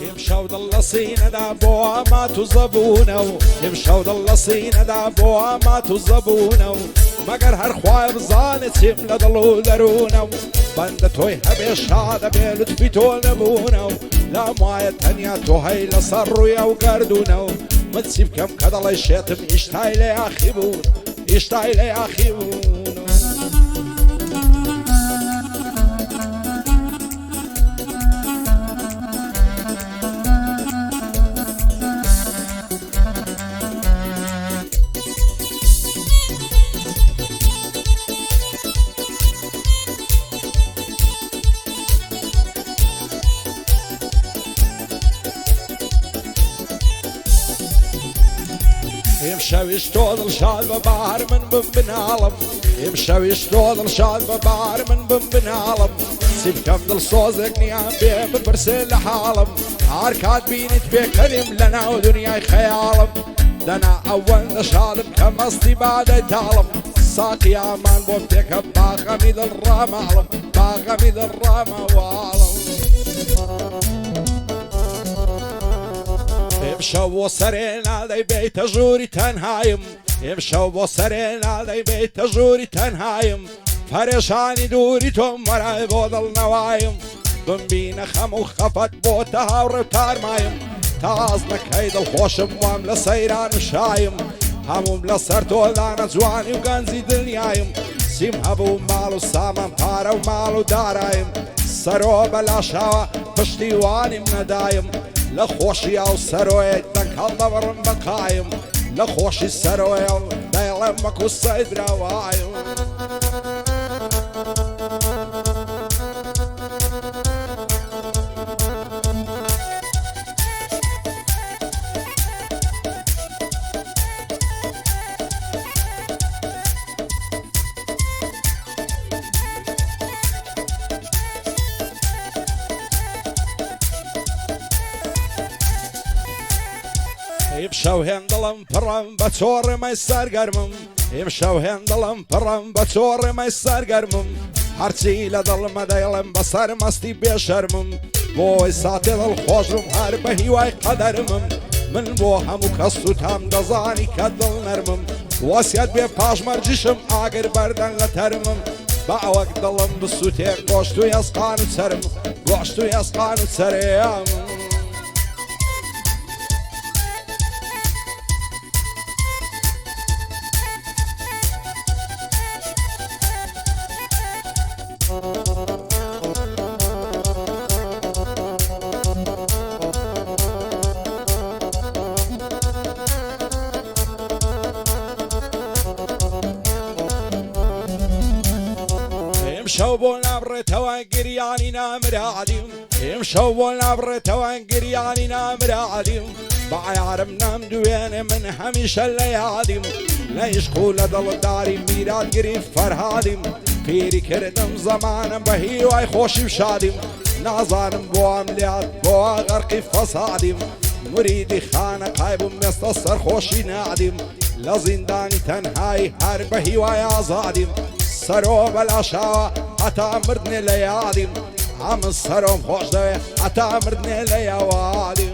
امشەو دڵ لە سینەدا بۆ ئامات و زەبوونە و امشەو دڵ لە سینەدا بۆ ئامات و زەبوونە و مەگەر هەر خوای بزانێت چیم لە دڵ و دەروونە و بەندە تۆی هەبێ شادە بێ لوتفی تۆ نەبوونە و لام وایە تەنیا تۆ هەی لەسەر ڕوویە و گەردوونە و من چی بکەم کە دەڵێ شێتم ئیشتای لێ یاخی بوون ئیشتای لێ یاخی بوون امشەویش تۆ دڵشاد بە بەهار من بم بناڵم امشەویش تۆ دڵشاد بە بەهار من بم بناڵم چی بکەم دڵسۆزێک نیان بێ بپرسێ لە حاڵم هەر کات بینیت پێکەنیم لە ناو دنیای خەیاڵم دەنا ئەوەندە شادم کە مەستی بادەی تاڵم ساقی ئامان بۆم پێکە باغەمی دڵڕاماڵم باغەمی دڵڕامەواڵم امشەو بۆ سەرێ نادەی بیتە ژووری تەنهایم امشەو بۆ سەرێ نادەی بیتە ژووری تەنهایم پەرێشانی دووری تۆم وەرای بۆ دڵنەوایم بمبینە خەم و خەفەت بۆتە هاوڕێ تارمایم تاز نەکەی دڵخۆشم وام لە سەیران و شایم هەموم لەسەر تۆدانە جوانی و گەنجی دنیایم سیم هەبوو ماڵ و سامەم پارە و ماڵ و دارایم سەرۆ بەلاشاوە پشتیوانیم نەدایم لە خۆشییا و سەرۆیەک دەنگ هەڵدەبڕم بەقایم لە خۆشی سەرۆیە و دەیڵێم وەکو سەیدراوایم امشەو هێندڵم پڕم بە چۆڕێمەی سەرگەرمم امشەو هێندڵم پڕم بە چۆڕێمەی سەرگەرمم هەرچی لە دڵمە دەیڵم بەسەر مەستی بێشەرمم بۆی ساتێ دڵخۆشم هەر بە هیوای قەدەرمم من بۆ هەموو کەس و تام دەزانی کە دڵ نەرمم وەسیەت بێ پاشمەرجیشم ئاگر بەردەن لە تەرمم بە ئەوەک دڵم بسووتێ گۆشت و ئێسقان و چەرم گۆشت و ئێسقان و چەرێم امشەو بۆ نابڕێتەوە گریانی نامرادیم امشەو بۆ نابڕێتەوە گریانی نامرادیم بە عیارم نامدوێنێ من هەمیشە لە یادیم لە عیشق و لە دڵداری میراتگیری فەرهادیم پیری کردم زەمانم بە هیوای خۆشی و شادیم نازانم بۆ ئەملات بۆ غەرقی فەسادیم مریدی خانەقای بووم مێستە سەرخۆشی نادیم لە زیندانی تەنهایی هەر بە هیوای ئازادیم سەرۆ بەلاشاوە هەتا مردنێ لە یادیم ئەمن سەرۆم خۆش دەوێ هەتا مردنێ لە یاوادیم